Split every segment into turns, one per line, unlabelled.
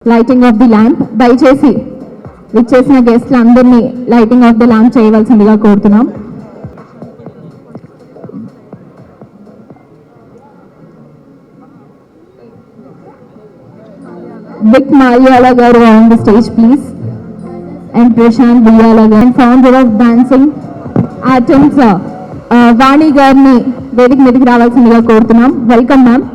Lighting of the lamp దయచేసి విచ్చేసిన గెస్ట్లు అందరినీ లైటింగ్ ఆఫ్ ది ల్యాంప్ చేయవలసిందిగా కోరుతున్నాం. విక్ మాల్యాల గారు on the stage please, and Prashant Biyala గారు, founder of Dancing Atoms Vani గారిని వేదిక మీదకి రావాల్సిందిగా కోరుతున్నాం. Welcome ma'am.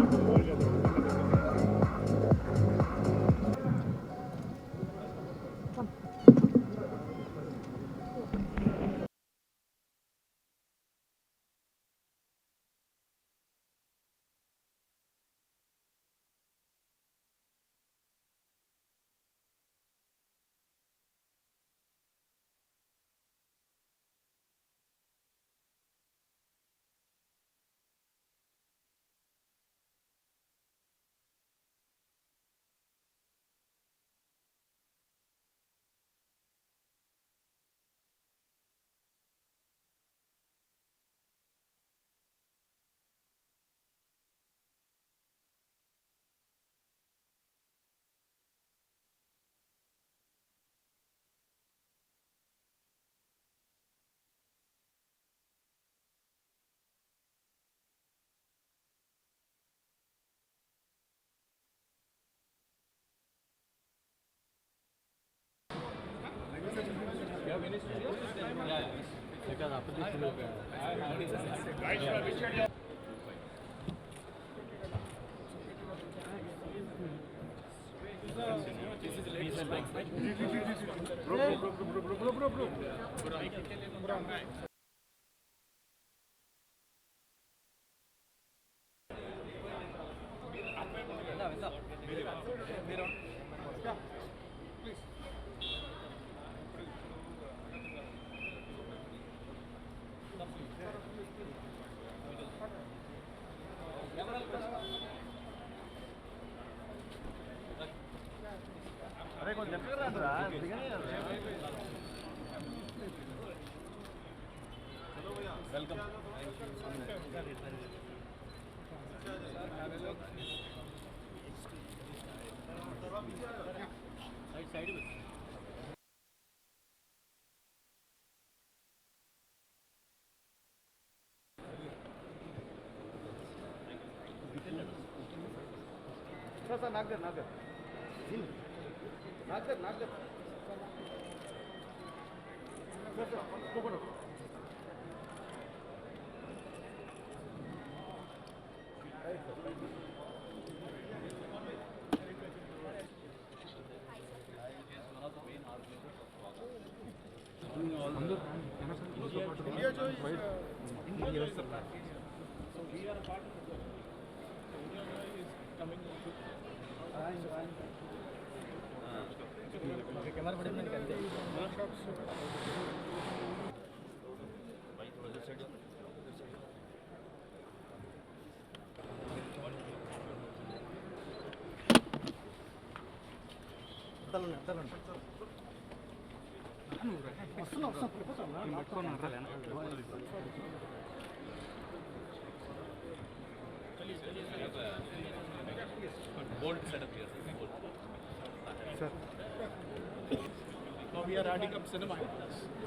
Now we are adding up cinema.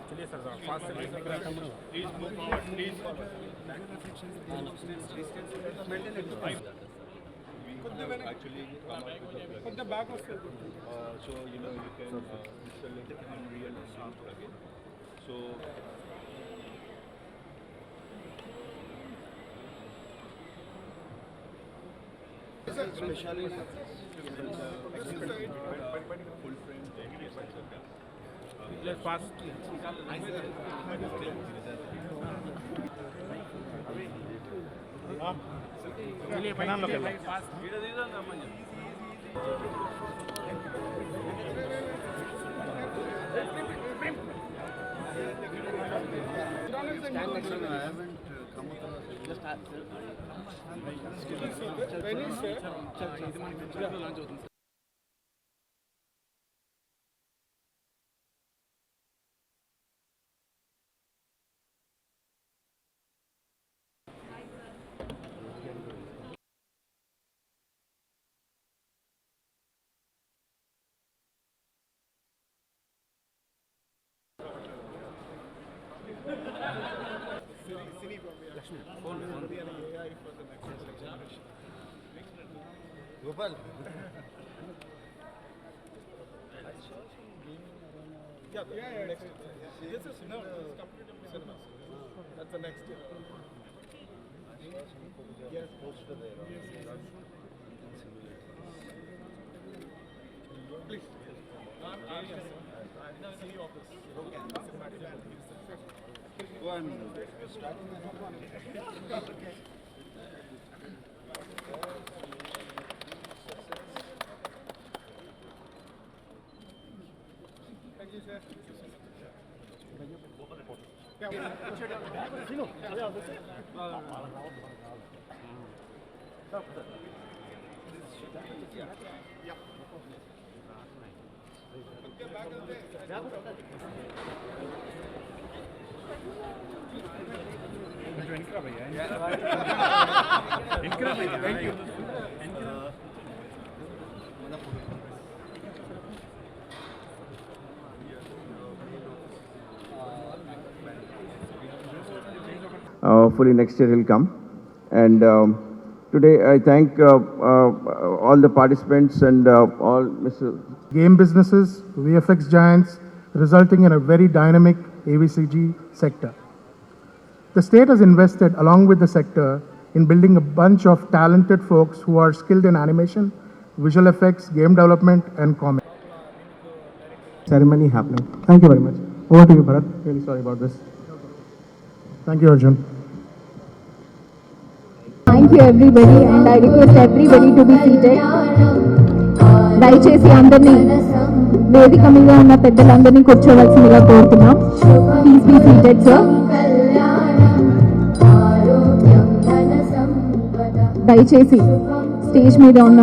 चलिए sir fast please move forward, please forward. Maintain it. Actually put the back of it. So you know you can select unreal and sound again. So especially full frame let's fast चलिए बनान लो पहले fast धीरे धीरे ना मन stand next to me. I haven't come up just launch అవుతుంది Next. Yes, yes, no, it's completely cinemas. That's the next year. Yes, please. I'm CEO of this. Go and start. Thank you, sir. Thank you.
Hopefully next year will come. And today I thank all the participants and all Mr.
Game businesses, VFX giants, resulting in a very dynamic AVCG sector. The state has invested along with the sector in building a bunch of talented folks who are skilled in animation, visual effects, game development and comic.
Ceremony happening. Thank you very much. Over to you, Bharat. Really sorry about this.
Thank you, Arjun.
Thank you everybody and I request everybody to be seated. దయచేసి అందరినీ వేదిక మీద ఉన్న పెద్దలందరినీ కూర్చోవలసిందిగా కోరుతున్నాం. Please be seated sir. దయచేసి stage మీద ఉన్న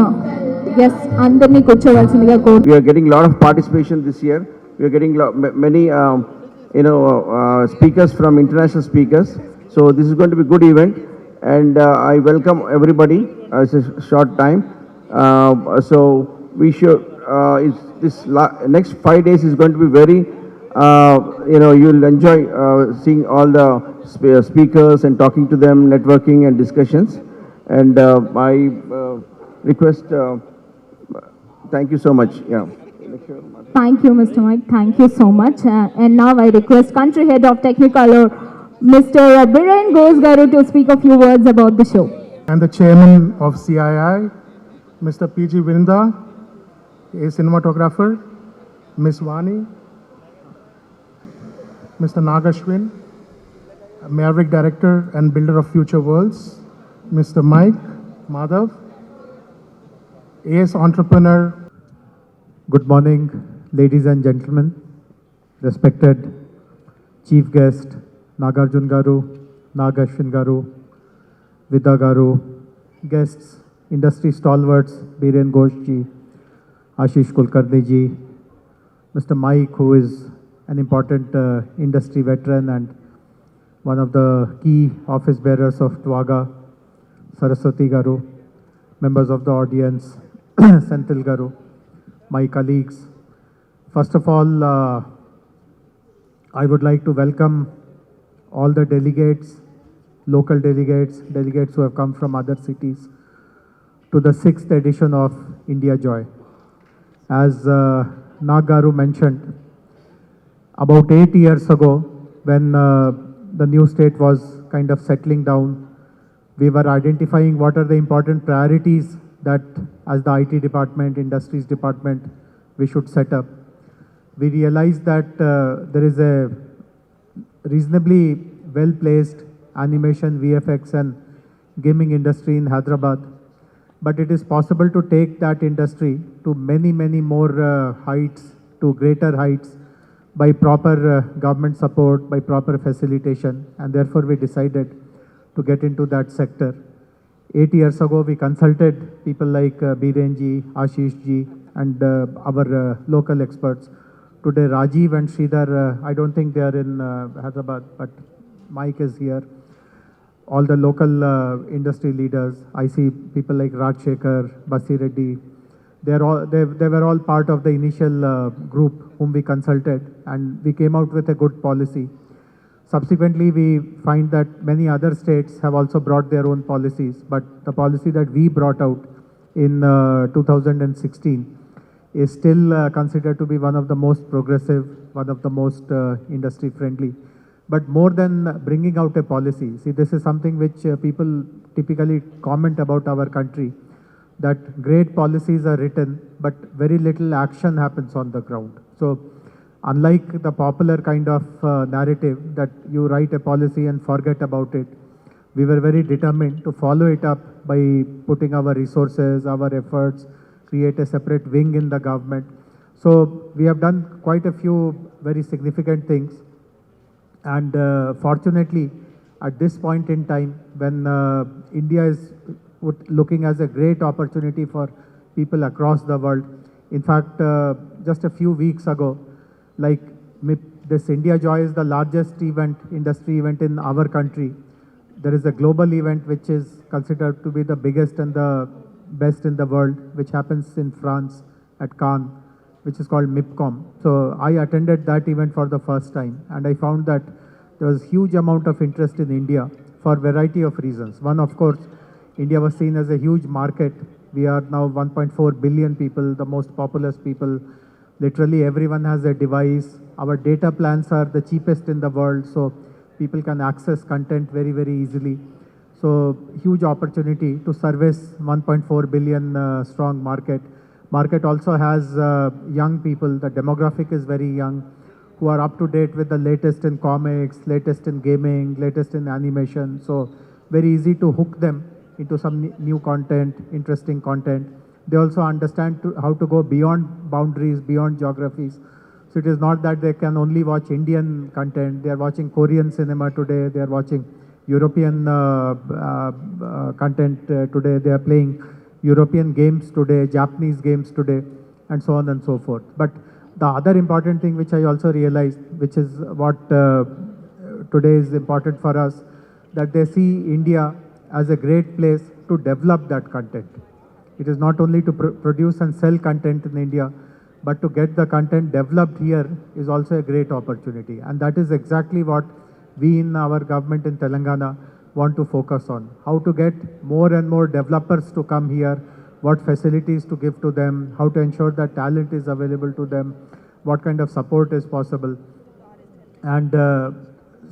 గెస్ట్ అందరినీ కూర్చోవలసిందిగా కోరుతున్నాం.
We are getting a lot of participation this year. We are getting many speakers from international speakers. So this is going to be a good event. And I welcome everybody. It's a short time. So we should, next 5 days is going to be very, you'll enjoy seeing all the speakers and talking to them, networking and discussions. And I request, thank you so much. Yeah.
Thank you, Mr. Mike. Thank you so much. And now I request Country Head of Technicolor, Mr. Biren Gosgaru, to speak a few words about the show.
And the chairman of CII, Mr. PG Vinda, a cinematographer, Ms. Vani, Mr. Naga Ashwin, a Maverick director and builder of future worlds, Mr. Mike Madhav, AS entrepreneur.
Good morning, ladies and gentlemen, respected chief guest, Nagarjun Garu, Naga Ashwin Garu, Vida Garu, guests, industry stalwarts, Biren Ghosh ji, Ashish Kulkarni ji, Mr. Mike, who is an important industry veteran and one of the key office bearers of Twaga, Saraswati Garu, members of the audience, Senthil Garu, my colleagues. First of all, I would like to welcome all the delegates, local delegates, delegates who have come from other cities to the 6th edition of India Joy. As Nagaru mentioned, about 8 years ago, when the new state was kind of settling down, we were identifying what are the important priorities that as the IT department, industries department, we should set up. We realized that there is a reasonably well-placed animation, VFX and gaming industry in Hyderabad, but it is possible to take that industry to many, many more heights, to greater heights by proper government support, by proper facilitation, and therefore we decided to get into that sector. 8 years ago, we consulted people like Biren ji, Ashish ji, and our local experts. Today, Rajiv and Sridhar, I don't think they are in Hyderabad, but Mike is here. All the local industry leaders, I see people like Raj Shekhar, Basi Reddy, they were all part of the initial group whom we consulted, and we came out with a good policy. Subsequently, we find that many other states have also brought their own policies, but the policy that we brought out in 2016 is still considered to be one of the most progressive, one of the most industry friendly. But more than bringing out a policy, see, this is something which people typically comment about our country, that great policies are written, but very little action happens on the ground. So unlike the popular kind of narrative that you write a policy and forget about it, we were very determined to follow it up by putting our resources, our efforts, create a separate wing in the government. So we have done quite a few very significant things. And fortunately, at this point in time, when India is looking as a great opportunity for people across the world, in fact, just a few weeks ago, like this India Joy is the largest event, industry event in our country. There is a global event which is considered to be the biggest and the best in the world, which happens in France at Cannes, which is called MIPCOM. So I attended that event for the first time, and I found that there was huge amount of interest in India for a variety of reasons. One, of course, India was seen as a huge market. We are now 1.4 billion people, the most populous people. Literally everyone has a device. Our data plans are the cheapest in the world, so people can access content very, very easily. So huge opportunity to service 1.4 billion strong market. Market also has young people. The demographic is very young, who are up to date with the latest in comics, latest in gaming, latest in animation. So very easy to hook them into some new content, interesting content. They also understand how to go beyond boundaries, beyond geographies. So it is not that they can only watch Indian content. They are watching Korean cinema today. They are watching European content today. They are playing European games today, Japanese games today, and so on and so forth. But the other important thing which I also realized, which is what today is important for us, that they see India as a great place to develop that content. It is not only to produce and sell content in India, but to get the content developed here is also a great opportunity. And that is exactly what we in our government in Telangana want to focus on. How to get more and more developers to come here, what facilities to give to them, how to ensure that talent is available to them, what kind of support is possible. And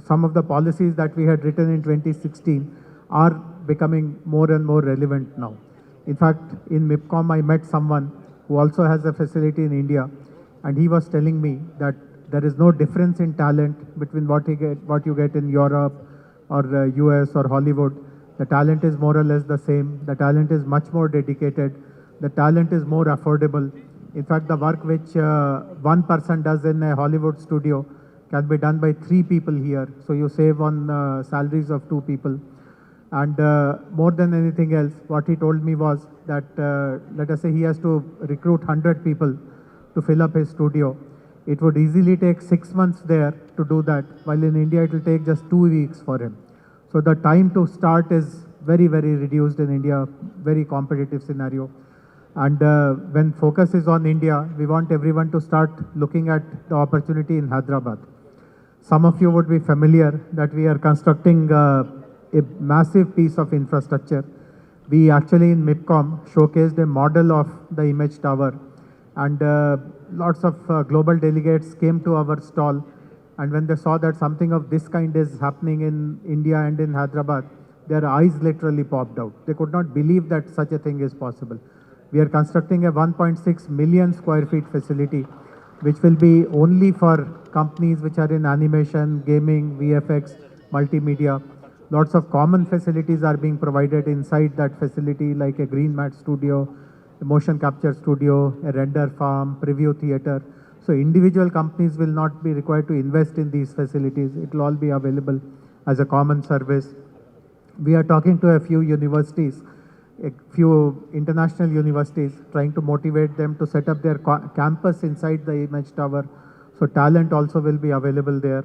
some of the policies that we had written in 2016 are becoming more and more relevant now. In fact, in MIPCOM, I met someone who also has a facility in India, and he was telling me that there is no difference in talent between what you get in Europe or US or Hollywood. The talent is more or less the same. The talent is much more dedicated. The talent is more affordable. In fact, the work which one person does in a Hollywood studio can be done by 3 people here. So you save on salaries of 2 people. And more than anything else, what he told me was that, let us say he has to recruit 100 people to fill up his studio. It would easily take 6 months there to do that, while in India it will take just 2 weeks for him. So the time to start is very, very reduced in India, very competitive scenario. And when focus is on India, we want everyone to start looking at the opportunity in Hyderabad. Some of you would be familiar that we are constructing a massive piece of infrastructure. We actually in MIPCOM showcased a model of the image tower, and lots of global delegates came to our stall, and when they saw that something of this kind is happening in India and in Hyderabad, their eyes literally popped out. They could not believe that such a thing is possible. We are constructing a 1.6 million square feet facility, which will be only for companies which are in animation, gaming, VFX, multimedia. Lots of common facilities are being provided inside that facility, like a green mat studio, a motion capture studio, a render farm, preview theater. So individual companies will not be required to invest in these facilities. It will all be available as a common service. We are talking to a few universities, a few international universities, trying to motivate them to set up their campus inside the image tower. So talent also will be available there.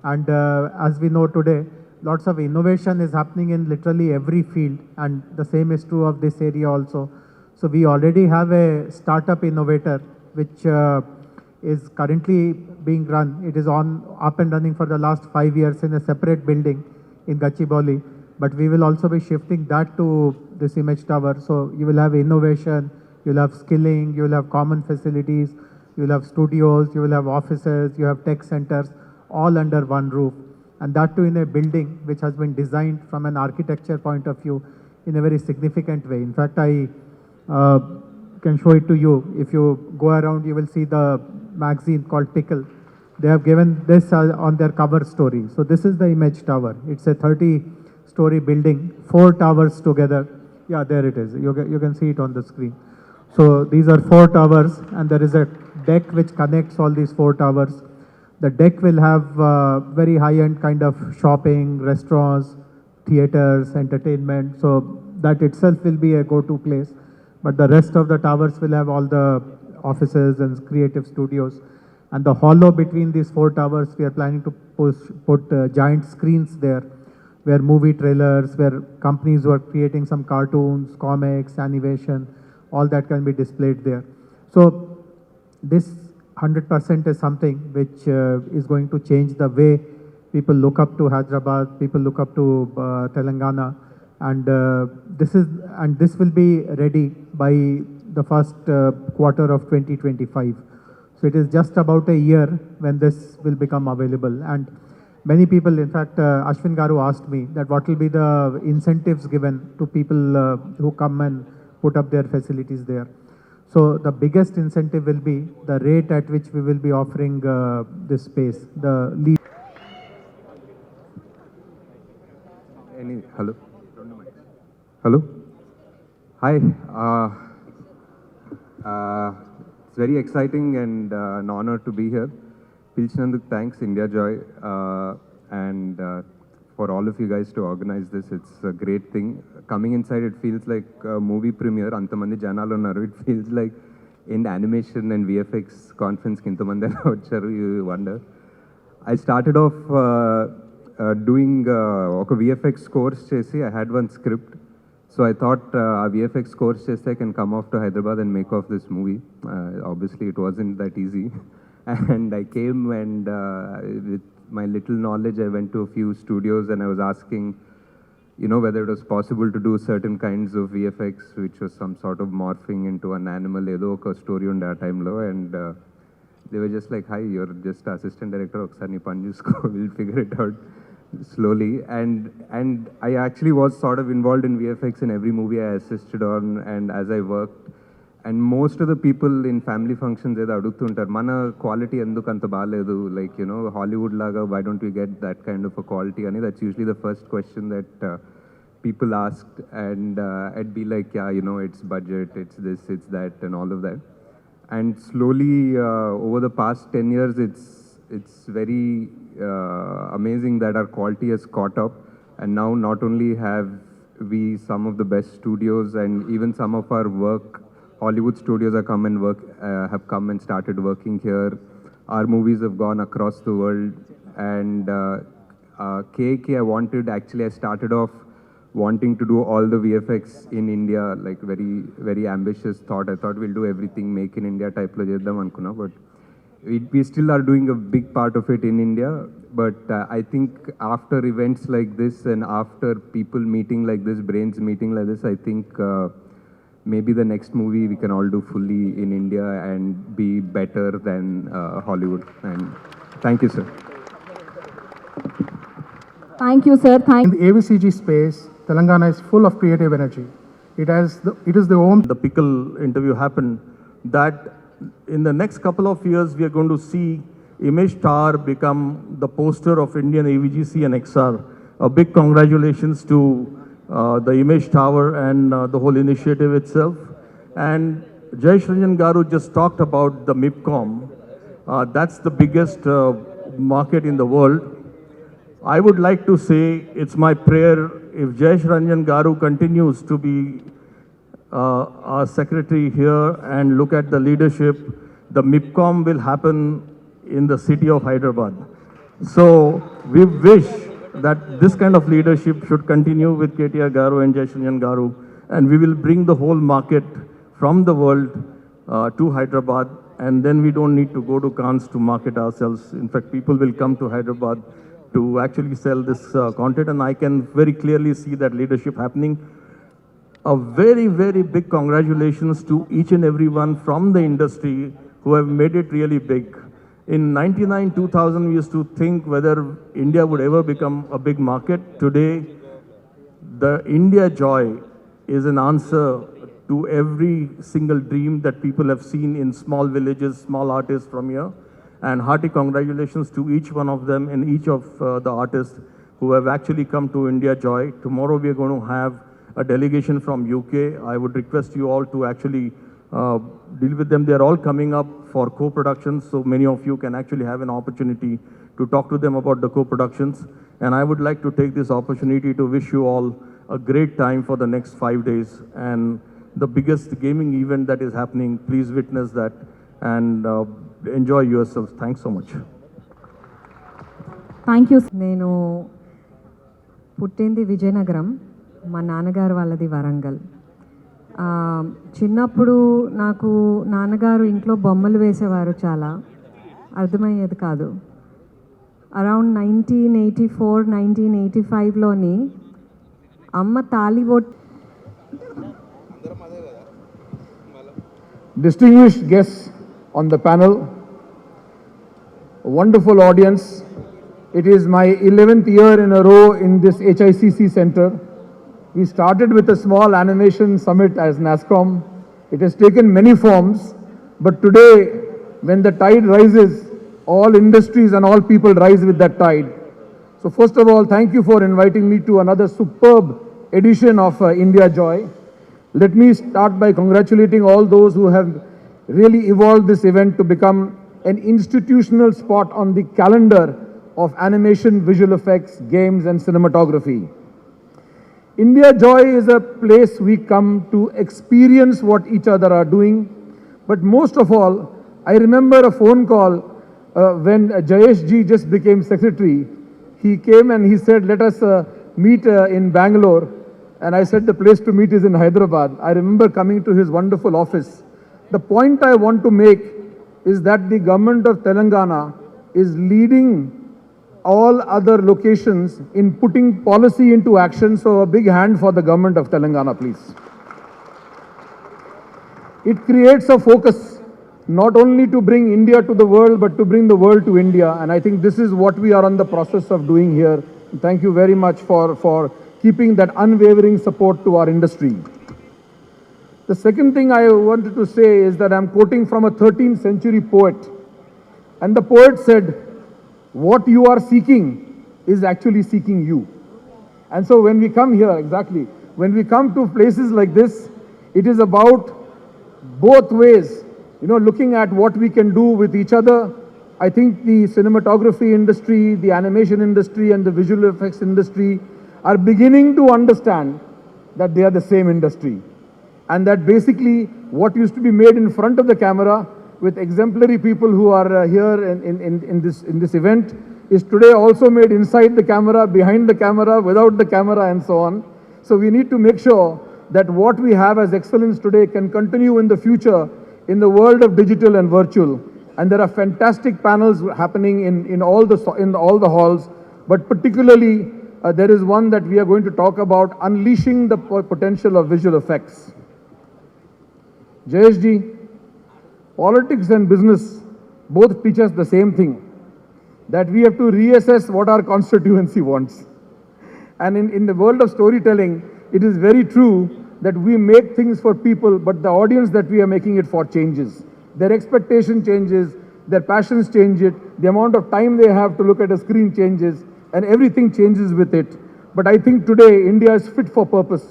And as we know today, lots of innovation is happening in literally every field, and the same is true of this area also. So we already have a startup innovator which is currently being run. It is up and running for the last 5 years in a separate building in Gachibowli. but we will also be shifting that to this image tower. So you will have innovation, you'll have skilling, you will have common facilities, you will have studios, you will have offices, you have tech centers, all under one roof. And that too in a building which has been designed from an architecture point of view in a very significant way. In fact, I can show it to you. If you go around, you will see the magazine called Pickle. They have given this on their cover story. So this is the image tower. It's a 30-story building, 4 towers together. Yeah, there it is. You can see it on the screen. So these are 4 towers, and there is a deck which connects all these 4 towers. The deck will have very high-end kind of shopping, restaurants, theaters, entertainment. So that itself will be a go-to place. But the rest of the towers will have all the offices and creative studios. And the hollow between these 4 towers, we are planning to put giant screens there, where movie trailers, where companies who are creating some cartoons, comics, animation, all that can be displayed there. So this 100% is something which is going to change the way people look up to Hyderabad, people look up to Telangana, and this will be ready by the first quarter of 2025. So it is just about a year when this will become available. And many people, in fact, Ashwin Garu asked me that what will be the incentives given to people who come and put up their facilities there. So the biggest incentive will be the rate at which we will be offering this space.
Hello. Hello. Hi. It's very exciting and an honor to be here. Pilchinanduk, thanks India Joy, and for all of you guys to organize this. It's a great thing. Coming inside, it feels like a movie premiere. Antamandi janalu unnaru. It feels like in animation and VFX conference ki intamandi ela vacharu. You wonder. I started off doing a VFX course chesi. I had one script. So I thought a VFX course cheste I can come off to Hyderabad and make off this movie. Obviously, it wasn't that easy. And I came and with my little knowledge, I went to a few studios and I was asking, you know, whether it was possible to do certain kinds of VFX, which was some sort of morphing into an animal, edo oka story on that time low. And they were just like, hi, you're just assistant director, oksani panjusko, we'll figure it out slowly. And I actually was sort of involved in VFX in every movie I assisted on, and as I worked. And most of the people in family functions edo adugutuntaru, mana quality enduku anta baaledu, like, you know, Hollywood laga, why don't we get that kind of a quality? And that's usually the first question that people asked, and I'd be like, yeah, you know, it's budget, it's this, it's that, and all of that. And slowly over the past 10 years, it's very amazing that our quality has caught up, and now not only have we some of the best studios, and even some of our work, Hollywood studios have come and started working here. Our movies have gone across the world, and I started off wanting to do all the VFX in India, like very, very ambitious thought. I thought we'll do everything make in India type lo cheddam anukuna, but we still are doing a big part of it in India. But I think after events like this and after people meeting like this, brains meeting like this, I think maybe the next movie we can all do fully in India and be better than Hollywood. And thank you, sir.
Thank you, sir.
In the AVCG space, Telangana is full of creative energy. It is the home.
The Pickle interview happened, that in the next couple of years we are going to see Image Tower become the poster of Indian AVGC and XR. A big congratulations to the Image Tower and the whole initiative itself. And Jayesh Ranjan Garu just talked about the MIPCOM. That's the biggest market in the world. I would like to say it's my prayer, if Jayesh Ranjan Garu continues to be our secretary here and look at the leadership, the MIPCOM will happen in the city of Hyderabad. So we wish that this kind of leadership should continue with KTR Garu and Jayesh Ranjan Garu, and we will bring the whole market from the world to Hyderabad, and then we don't need to go to Cannes to market ourselves. In fact, people will come to Hyderabad to actually sell this content, and I can very clearly see that leadership happening. A very, very big congratulations to each and everyone from the industry who have made it really big. In 99, 2000, we used to think whether India would ever become a big market. Today, the India Joy is an answer to every single dream that people have seen in small villages, small artists from here. And hearty congratulations to each one of them and each of the artists who have actually come to India Joy. Tomorrow we are going to have a delegation from UK. I would request you all to actually deal with them. They are all coming up for co-productions, so many of you can actually have an opportunity to talk to them about the co-productions. And I would like to take this opportunity to wish you all a great time for the next 5 days. And the biggest gaming event that is happening, please witness that and enjoy yourselves. Thanks so much.
Thank you.
నేను పుట్టింది విజయనగరం, మా నాన్నగారు వాళ్ళది వరంగల్. చిన్నప్పుడు నాకు నాన్నగారు ఇంట్లో బొమ్మలు వేసేవారు, చాలా అర్థమయ్యేది కాదు. అరౌండ్ 1984, 1985లోని అమ్మ తాళిబొట్టు.
Distinguished guests on the panel, a wonderful audience. It is my 11th year in a row in this HICC center. We started with a small animation summit as NASCOM. It has taken many forms, but today, when the tide rises, all industries and all people rise with that tide. So first of all, thank you for inviting me to another superb edition of India Joy. Let me start by congratulating all those who have really evolved this event to become an institutional spot on the calendar of animation, visual effects, games and cinematography. India Joy is a place we come to experience what each other are doing. But most of all, I remember a phone call when Jayesh ji just became secretary. He came and he said, let us meet in Bangalore. And I said, the place to meet is in Hyderabad. I remember coming to his wonderful office. The point I want to make is that the government of Telangana is leading all other locations in putting policy into action. So a big hand for the government of Telangana, please. It creates a focus not only to bring India to the world, but to bring the world to India. And I think this is what we are on the process of doing here. Thank you very much for keeping that unwavering support to our industry. The second thing I wanted to say is that I'm quoting from a 13th century poet. And the poet said, what you are seeking is actually seeking you. And so when we come here, exactly, when we come to places like this, it is about both ways, looking at what we can do with each other. I think the cinematography industry, the animation industry and the visual effects industry are beginning to understand that they are the same industry. And that basically what used to be made in front of the camera with exemplary people who are here in this event is today also made inside the camera, behind the camera, without the camera and so on. So we need to make sure that what we have as excellence today can continue in the future in the world of digital and virtual. And there are fantastic panels happening in all the halls, but particularly there is one that we are going to talk about, unleashing the potential of visual effects. Jayesh ji, politics and business both teach us the same thing, that we have to reassess what our constituency wants. And in the world of storytelling, it is very true that we make things for people, but the audience that we are making it for changes. Their expectation changes, their passions change it, the amount of time they have to look at a screen changes, and everything changes with it. But I think today India is fit for purpose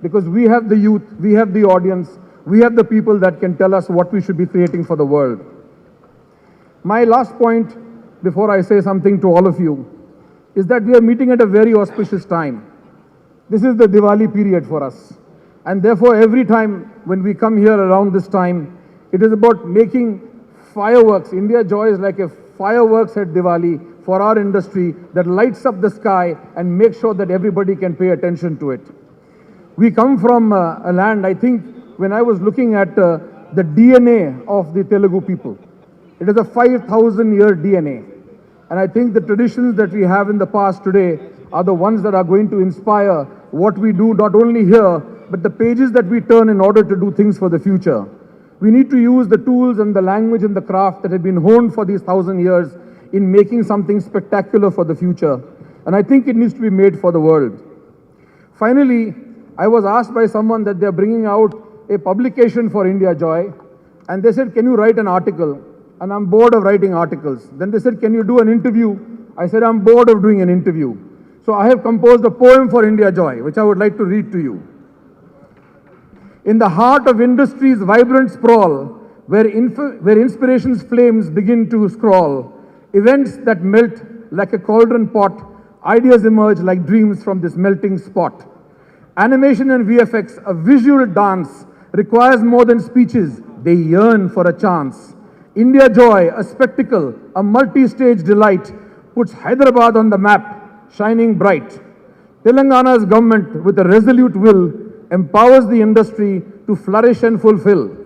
because we have the youth, we have the audience, we have the people that can tell us what we should be creating for the world. My last point, before I say something to all of you, is that we are meeting at a very auspicious time. This is the Diwali period for us. And therefore, every time when we come here around this time, it is about making fireworks. India Joy is like a fireworks at Diwali for our industry that lights up the sky and makes sure that everybody can pay attention to it. We come from a land, I think, when I was looking at the DNA of the Telugu people, it is a 5,000-year DNA. And I think the traditions that we have in the past today are the ones that are going to inspire what we do not only here, but the pages that we turn in order to do things for the future. We need to use the tools and the language and the craft that have been honed for these 1,000 years in making something spectacular for the future. And I think it needs to be made for the world. Finally, I was asked by someone that they're bringing out a publication for India Joy. And they said, can you write an article? And I'm bored of writing articles. Then they said, can you do an interview? I said, I'm bored of doing an interview. So I have composed a poem for India Joy, which I would like to read to you. In the heart of industry's vibrant sprawl, where inspiration's flames begin to scrawl, events that melt like a cauldron pot, ideas emerge like dreams from this melting spot. Animation and VFX, a visual dance, requires more than speeches. They yearn for a chance. India Joy, a spectacle, a multi-stage delight, puts Hyderabad on the map, shining bright. Telangana's government, with a resolute will, empowers the industry to flourish and fulfill.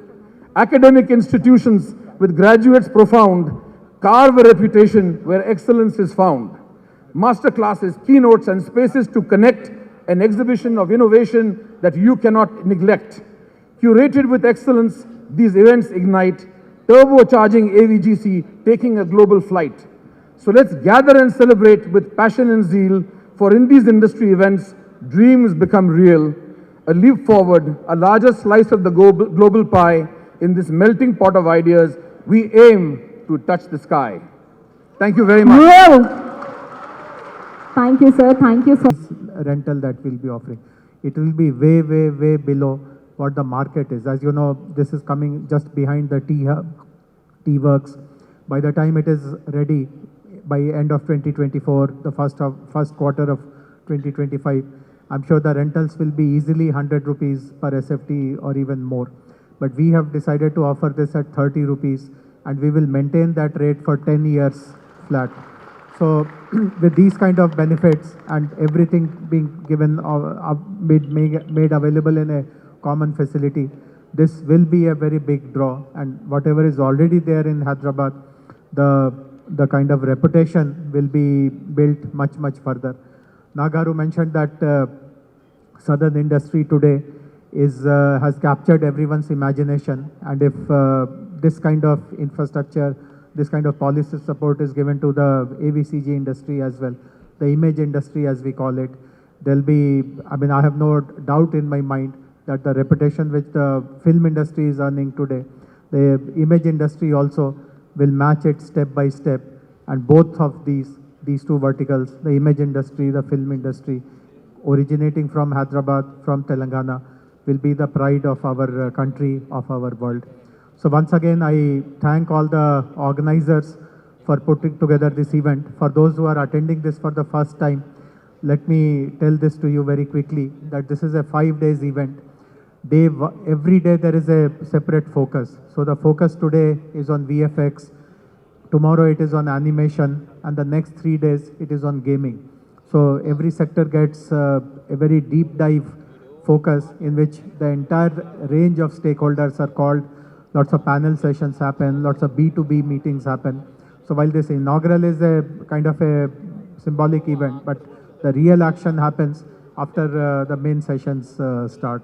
Academic institutions, with graduates profound, carve a reputation where excellence is found. Master classes, keynotes, and spaces to connect, an exhibition of innovation that you cannot neglect. Curated with excellence, these events ignite, turbocharging AVGC, taking a global flight. So let's gather and celebrate with passion and zeal, for in these industry events, dreams become real. A leap forward, a larger slice of the global pie. In this melting pot of ideas, we aim to touch the sky. Thank you very much.
Thank you, sir. Thank you so much.
Rental that we'll be offering, it will be way, way, way below what the market is. As you know, this is coming just behind the T Works. By the time it is ready, by end of 2024, the first quarter of 2025, I'm sure the rentals will be easily 100 rupees per SFT or even more. But we have decided to offer this at 30 rupees, and we will maintain that rate for 10 years flat. So with these kind of benefits and everything being given, made available in a common facility, this will be a very big draw. And whatever is already there in Hyderabad, the kind of reputation will be built much, much further. Nagaru mentioned that southern industry today has captured everyone's imagination, and if this kind of infrastructure, this kind of policy support is given to the AVCG industry as well, the image industry as we call it, there'll be, I have no doubt in my mind that the reputation which the film industry is earning today, the image industry also will match it step by step. And both of these two verticals, the image industry, the film industry, originating from Hyderabad, from Telangana, will be the pride of our country, of our world. So once again, I thank all the organizers for putting together this event. For those who are attending this for the first time, let me tell this to you very quickly, that this is a 5 days event. Every day there is a separate focus. So the focus today is on VFX, tomorrow it is on animation, and the next 3 days it is on gaming. So every sector gets a very deep dive focus in which the entire range of stakeholders are called. Lots of panel sessions happen, lots of B2B meetings happen. So while this inaugural is a kind of a symbolic event, but the real action happens after the main sessions start.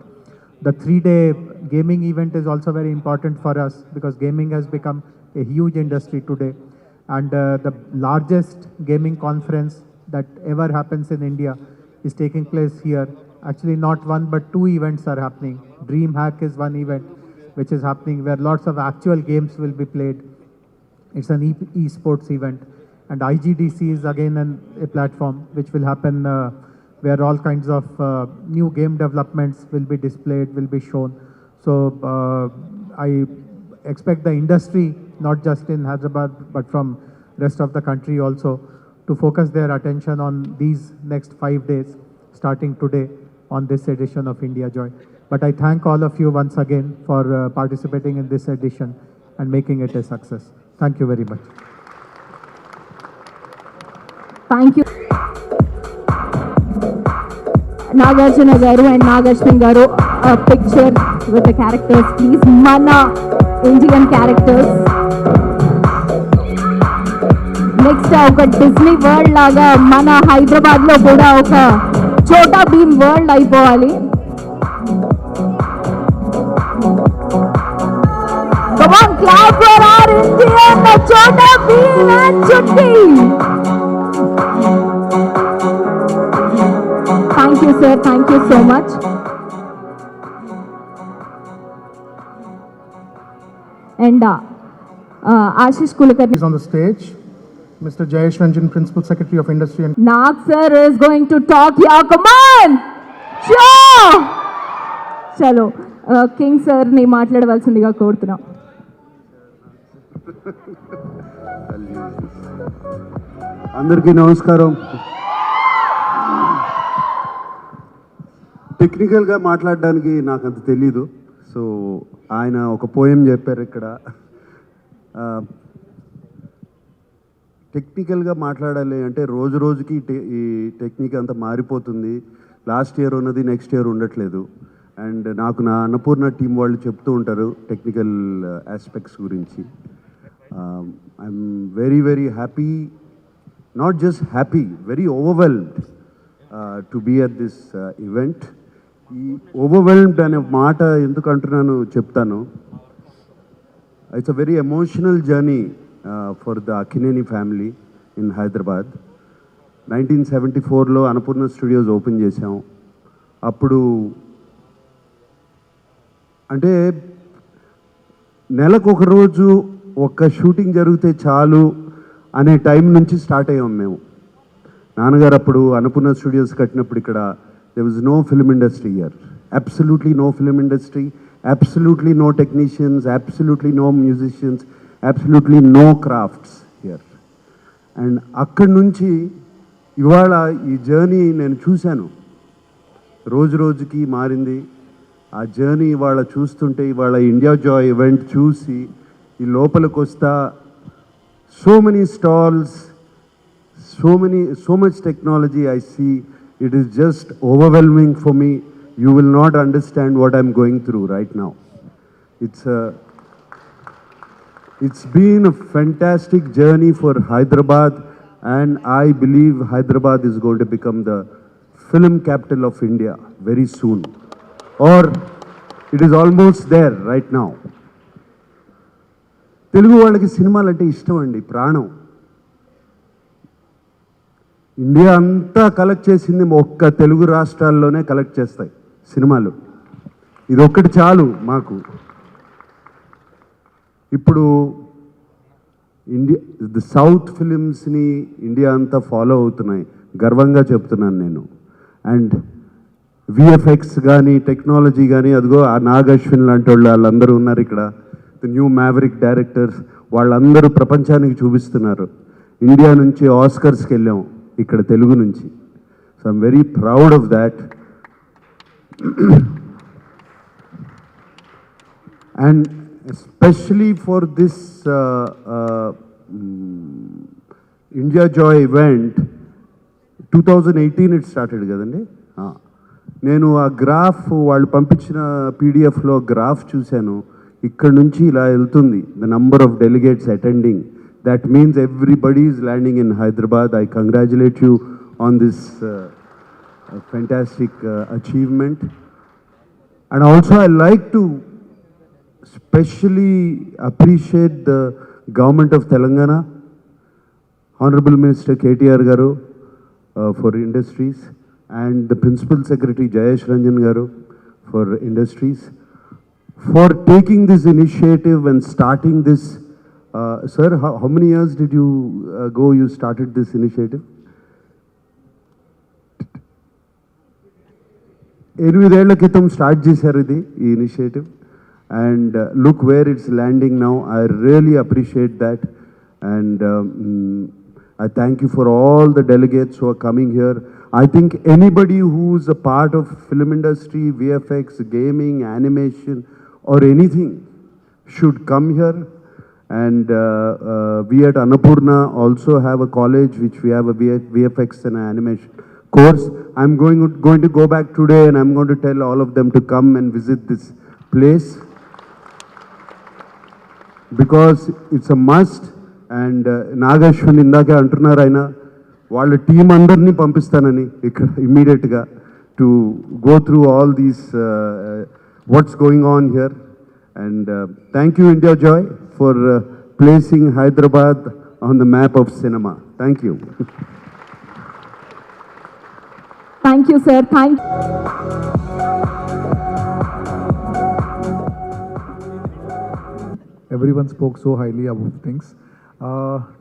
The 3-day gaming event is also very important for us because gaming has become a huge industry today. And the largest gaming conference that ever happens in India is taking place here. Actually, not one, but 2 events are happening. DreamHack is one event which is happening where lots of actual games will be played. It's an e-sports event. And IGDC is again a platform which will happen where all kinds of new game developments will be displayed, will be shown. So I expect the industry, not just in Hyderabad, but from rest of the country also, to focus their attention on these next 5 days, starting today on this edition of India Joy. But I thank all of you once again for participating in this edition and making it a success. Thank you very much.
Thank you. Nagarjuna garu and Naga Ashwin garu, a picture with the characters, please. Mana Indian characters. Next ఒక Disney world లాగా మన హైదరాబాద్లో కూడా ఒక Chhota Bheem world అయిపోవాలి. Come on, clap for our India and the Chota Bheem and Chutki. Thank you, sir. Thank you so much. And Ashish Kulkarni
is on the stage. Mr. Jayesh Ranjan, Principal Secretary of Industry and
Nag sir is going to talk here. Come on! Sure! Chalo, King sir ni మాట్లాడవలసిందిగా కోరుతున్నాం.
అందరికీ నమస్కారం. టెక్నికల్గా మాట్లాడడానికి నాకు అంత తెలీదు. So ఆయన ఒక పోయం చెప్పారు ఇక్కడ. టెక్నికల్గా మాట్లాడాలి అంటే రోజు రోజుకి ఈ టెక్నిక్ అంతా మారిపోతుంది. లాస్ట్ ఇయర్ ఉన్నది నెక్స్ట్ ఇయర్ ఉండట్లేదు. అండ్ నాకు నా అన్నపూర్ణ టీం వాళ్ళు చెప్తూ ఉంటారు టెక్నికల్ ఆస్పెక్ట్స్ గురించి. I'm very very happy, not just happy, very overwhelmed to be at this event. ఈ ఓవర్వెల్మ్డ్ అనే మాట ఎందుకు అంటున్నాను చెప్తాను. It's a very emotional journey for the Akkineni family in Hyderabad. 1974లో అన్నపూర్ణ స్టూడియోస్ ఓపెన్ చేసాం. అప్పుడు అంటే నెలకు ఒక రోజు ఒక్క షూటింగ్ జరిగితే చాలు అనే టైం నుంచి స్టార్ట్ అయ్యాం మేము. నాన్నగారు అప్పుడు అన్నపూర్ణ స్టూడియోస్ కట్టినప్పుడు ఇక్కడ there was no film industry here, absolutely no film industry, absolutely no technicians, absolutely no musicians, absolutely no crafts here. And అక్కడి నుంచి ఇవాళ ఈ జర్నీ నేను చూశాను, రోజు రోజుకి మారింది. ఆ జర్నీ ఇవాళ చూస్తుంటే, ఇవాళ ఇండియా జాయ్ ఈవెంట్ చూసి ఈ లోపలికి వస్తా, so many stalls, so much technology I see, it is just overwhelming for me. You will not understand what I'm going through right now. It's been a fantastic journey for Hyderabad, and I believe Hyderabad is going to become the film capital of India very soon, or it is almost there right now. Telugu వాళ్ళకి సినిమాలు అంటే ఇష్టం అండి, ప్రాణం. India అంతా collect చేసింది ఒక్క Telugu రాష్ట్రాల్లోనే collect చేస్తాయి సినిమాలు. ఇది ఒక్కటి చాలు మాకు. ఇప్పుడు ది సౌత్ ఫిలిమ్స్ని ఇండియా అంతా ఫాలో అవుతున్నాయి, గర్వంగా చెప్తున్నాను నేను. అండ్ విఎఫ్ఎక్స్ కానీ టెక్నాలజీ కానీ, అదిగో ఆ నాగ్ అశ్విన్ లాంటి వాళ్ళందరూ ఉన్నారు ఇక్కడ, ది న్యూ మ్యావరిక్ డైరెక్టర్స్, వాళ్ళందరూ ప్రపంచానికి చూపిస్తున్నారు. ఇండియా నుంచి ఆస్కర్స్కి వెళ్ళాం ఇక్కడ తెలుగు నుంచి. So I'm very proud of that. And especially for this India Joy event, 2018 it started కదండి. నేను ఆ గ్రాఫ్ వాళ్ళు పంపించిన పీడిఎఫ్లో గ్రాఫ్ చూశాను. ఇక్కడ నుంచి ఇలా వెళ్తుంది, the number of delegates attending. That means everybody is landing in Hyderabad. I congratulate you on this fantastic achievement. And also I like to specially appreciate the government of Telangana, Honorable Minister KTR Garu for Industries, and the Principal Secretary Jayesh Ranjan Garu for Industries, for taking this initiative and starting this. Sir, how many years did you ago you started this initiative? 8 ఏళ్ల క్రితం start చేశారు ఇది ఈ initiative. And look where it's landing now. I really appreciate that. And I thank you for all the delegates who are coming here. I think anybody who's a part of film industry, VFX, gaming, animation, or anything should come here. And we at Annapurna also have a college which we have a VFX and animation course. I'm going to go back today, and I'm going to tell all of them to come and visit this place, because it's a must. And Naga Ashwin ఇందాకే అంటున్నారు ఆయన వాళ్ళ team అందరినీ పంపిస్తానని ఇక్కడ ఇమ్మీడియట్గా to go through all these what's going on here. And thank you India Joy for placing Hyderabad on the map of cinema. Thank you.
Thank you, sir.
Everyone spoke so highly about things.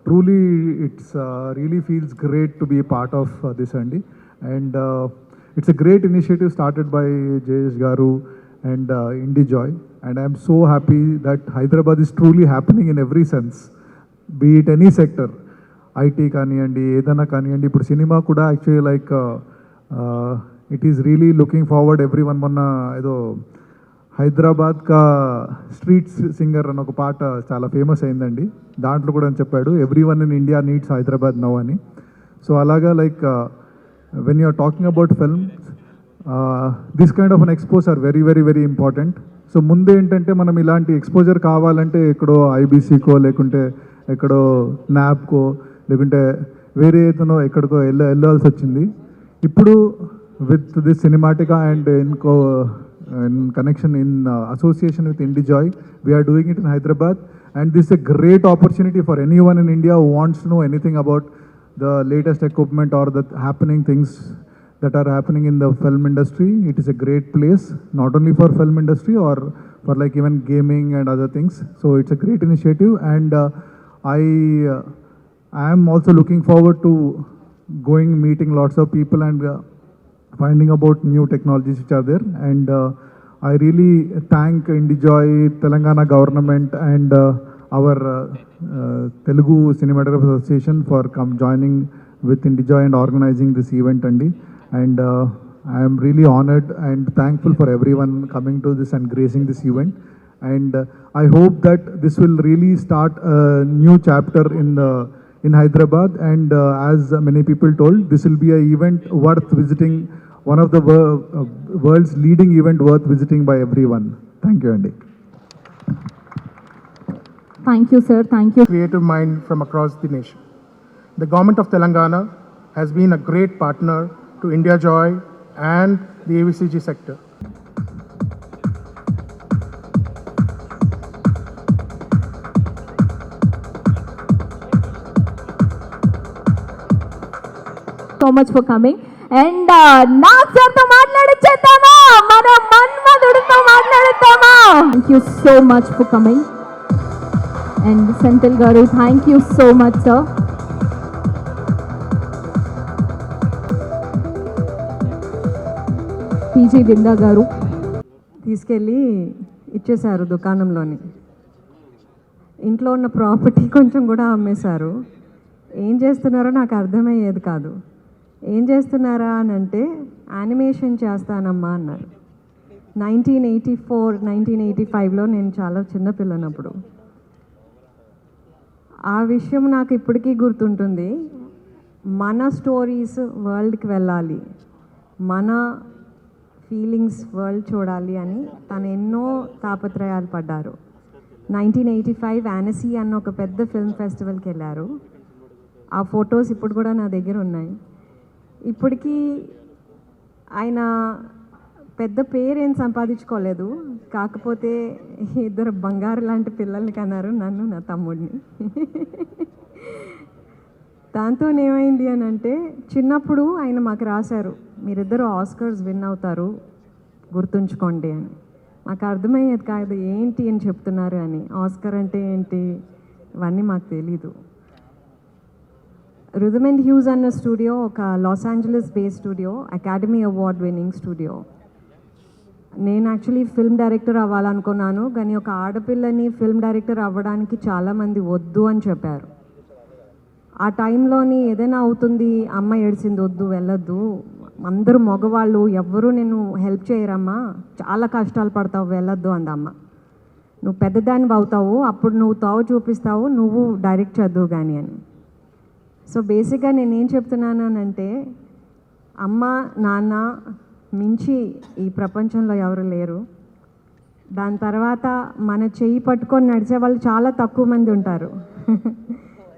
Truly, it's really feels great to be a part of this, Andy. And it's a great initiative started by Jayesh Garu and IndieJoy. And I'm so happy that Hyderabad is truly happening in every sense, be it any sector. IT kaniyandi, edana kaniyandi, ippudu cinema kuda actually like it is really looking forward. Everyone మొన్న ఏదో హైదరాబాద్ కా street singer అని ఒక పాట చాలా famous అయిందండి. దాంట్లో కూడా అని చెప్పాడు everyone in India needs Hyderabad now అని. సో అలాగా like when you're talking about films this kind of an expose are very very very important. So ముందు ఏంటంటే మనం ఇలాంటి ఎక్స్పోజర్ కావాలంటే ఎక్కడో ఐబీసీకో లేకుంటే ఎక్కడో న్యాబ్కో లేకుంటే వేరే ఏదైనా ఎక్కడికో వెళ్ళాల్సి వచ్చింది. ఇప్పుడు with this Cinematica and in connection in association with IndieJoy, we are doing it in Hyderabad, and this is a great opportunity for anyone in India who wants to know anything about the latest equipment or the happening things that are happening in the film industry. It is a great place, not only for film industry or for like even gaming and other things. So it's a great initiative, and I am also looking forward to going meeting lots of people and finding about new technologies which are there. And I really thank IndieJoy, Telangana government and our Telugu Cinematography Association for joining with IndieJoy and organizing this event, Andi. And I am really honored and thankful for everyone coming to this and gracing this event. And I hope that this will really start a new chapter in Hyderabad, and as many people told, this will be an event worth visiting, one of the world's leading event worth visiting by everyone. Thank you, Andy.
Thank you, sir. Thank you.
Creative mind from across the nation. The government of Telangana has been a great partner to IndieJoy and the AVCG sector.
So much for coming. And Nag sir తో మాట్లాడిచ్చేద్దామా, మన మన్మధుడితో మాట్లాడిద్దామా. Thank you so much for coming. And Senthil garu, thank you so much, sir. PG Binda garu
తీసుకెళ్ళి ఇచ్చేశారు దుకాణంలోని. ఇంట్లో ఉన్న property కొంచెం కూడా అమ్మేశారు. ఏం చేస్తున్నారో నాకు అర్థమయ్యేది కాదు. ఏం చేస్తున్నారా అని అంటే యానిమేషన్ చేస్తానమ్మా అన్నారు. 1984, 1985లో నేను చాలా చిన్నపిల్లనప్పుడు. ఆ విషయం నాకు ఇప్పటికీ గుర్తుంటుంది. మన స్టోరీస్ వరల్డ్కి వెళ్ళాలి, మన ఫీలింగ్స్ వరల్డ్ చూడాలి అని తను ఎన్నో తాపత్రయాలు పడ్డారు. 1985 యానసీ అన్న ఒక పెద్ద ఫిల్మ్ ఫెస్టివల్కి వెళ్ళారు. ఆ ఫొటోస్ ఇప్పుడు కూడా నా దగ్గర ఉన్నాయి. ఇప్పటికీ ఆయన పెద్ద పేరేం సంపాదించుకోలేదు, కాకపోతే ఇద్దరు బంగారు లాంటి పిల్లల్ని కన్నారు, నన్ను నా తమ్ముడిని. దాంతో ఏమైంది అని అంటే చిన్నప్పుడు ఆయన మాకు రాశారు, మీరిద్దరు ఆస్కర్స్ విన్ అవుతారు గుర్తుంచుకోండి అని. మాకు అర్థమయ్యేది కాదు ఏంటి అని చెప్తున్నారు అని. ఆస్కర్ అంటే ఏంటి ఇవన్నీ మాకు తెలీదు. రుదమెంట్ హ్యూస్ అన్న స్టూడియో ఒక Los Angeles base studio, academy award winning studio. నేను యాక్చువల్లీ ఫిల్మ్ డైరెక్టర్ అవ్వాలనుకున్నాను, కానీ ఒక ఆడపిల్లని ఫిల్మ్ డైరెక్టర్ అవ్వడానికి చాలామంది వద్దు అని చెప్పారు. ఆ టైంలోని ఏదైనా అవుతుంది, అమ్మ ఏడ్చింది, వద్దు వెళ్ళొద్దు, అందరూ మగవాళ్ళు ఎవ్వరూ నేను హెల్ప్ చేయరమ్మా, చాలా కష్టాలు పడతావు, వెళ్ళొద్దు అందమ్మ. నువ్వు పెద్దదాన్ని అవుతావు, అప్పుడు నువ్వు తావు చూపిస్తావు, నువ్వు డైరెక్ట్ చదువు కానీ అని. సో బేసిక్గా నేనేం చెప్తున్నాను అంటే అమ్మ నాన్న మించి ఈ ప్రపంచంలో ఎవరు లేరు. దాని తర్వాత మన చెయ్యి పట్టుకొని నడిచే వాళ్ళు చాలా తక్కువ మంది ఉంటారు.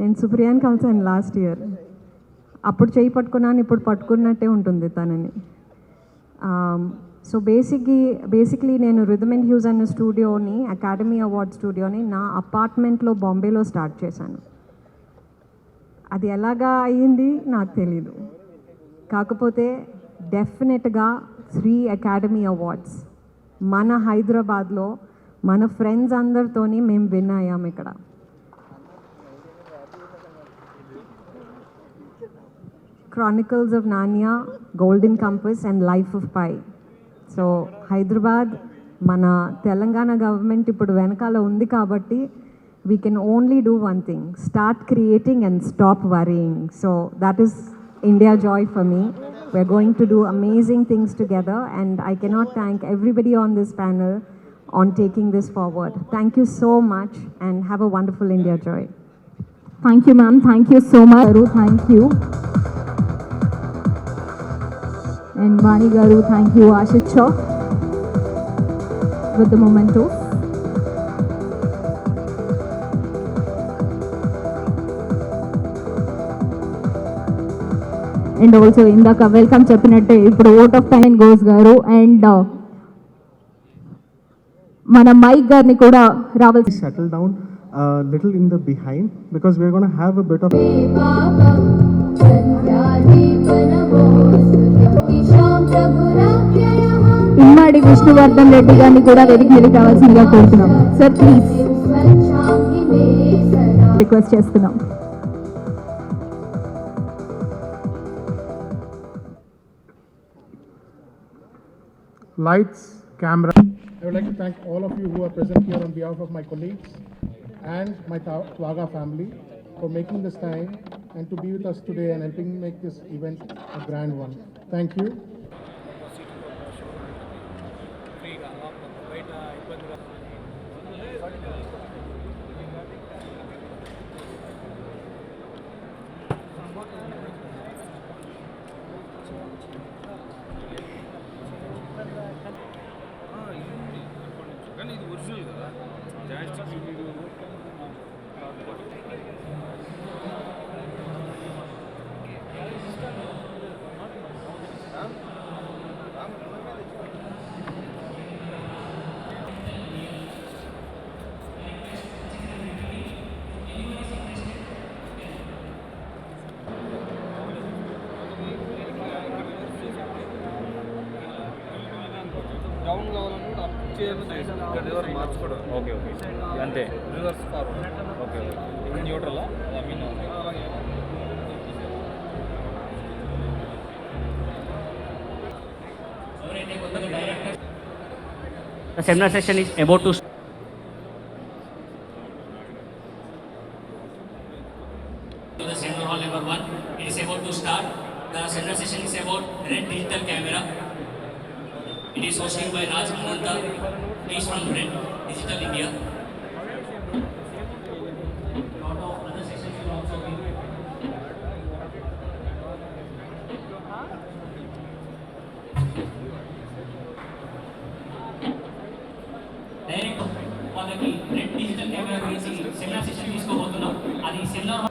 నేను సుప్రియాని కలిసాను లాస్ట్ ఇయర్. అప్పుడు చేయి పట్టుకున్నాను, ఇప్పుడు పట్టుకున్నట్టే ఉంటుంది తనని. సో బేసిక్లీ నేను రిథమ్ అండ్ హ్యూస్ అనే స్టూడియోని, అకాడమీ అవార్డ్ స్టూడియోని నా అపార్ట్మెంట్లో బాంబేలో స్టార్ట్ చేశాను. అది ఎలాగా అయ్యింది నాకు తెలీదు. కాకపోతే డెఫినెట్గా 3 అకాడమీ అవార్డ్స్ మన హైదరాబాద్లో మన ఫ్రెండ్స్ అందరితోని మేము విన్ అయ్యాం ఇక్కడ. Chronicles of Narnia, Golden Compass and Life of Pi. So Hyderabad మన తెలంగాణ గవర్నమెంట్ ఇప్పుడు వెనకాల ఉంది కాబట్టి we can only do one thing, start creating and stop worrying. So that is India joy for me. We're going to do amazing things together and I cannot thank everybody on this panel on taking this forward. Thank you so much and have a wonderful India joy.
Thank you, ma'am. Thank you so much. Garu, thank you. And Vani Garu, thank you. Ashish Shaw with the mementos. And also ఇందాక welcome చెప్పినట్టే ఇప్పుడు vote of time goes గారు and మన mic గారిని కూడా రావాలి.
Settle down a little in the behind because we're going to have a bit of
ఇమ్మాడి Vishnuvardhan Reddy గారిని కూడా వేదిక మీదకి రావాల్సిందిగా కోరుతున్నాం. సార్ ప్లీజ్ రిక్వెస్ట్ చేస్తున్నాం.
Lights, camera. I would like to thank all of you who are present here on behalf of my colleagues and my Twaga family for making this time and to be with us today and helping make this event a grand one. Thank you.
Down కావాలని కూడా up చేయను reverse మార్చుకోవడం. Okay okay అంతే reverse forward. Okay okay neutral I mean
The seminar session is about to the seminar hall number 1. It is about to start. The seminar session is about Red Digital Camera. It is hosted by Raj Ananta. He is from Red Digital India. Lot of other sessions will also be. Direct వాళ్ళకి red digital camera గురించి seminar session తీసుకోబోతున్నాం. అది seminar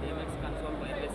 DMX console wireless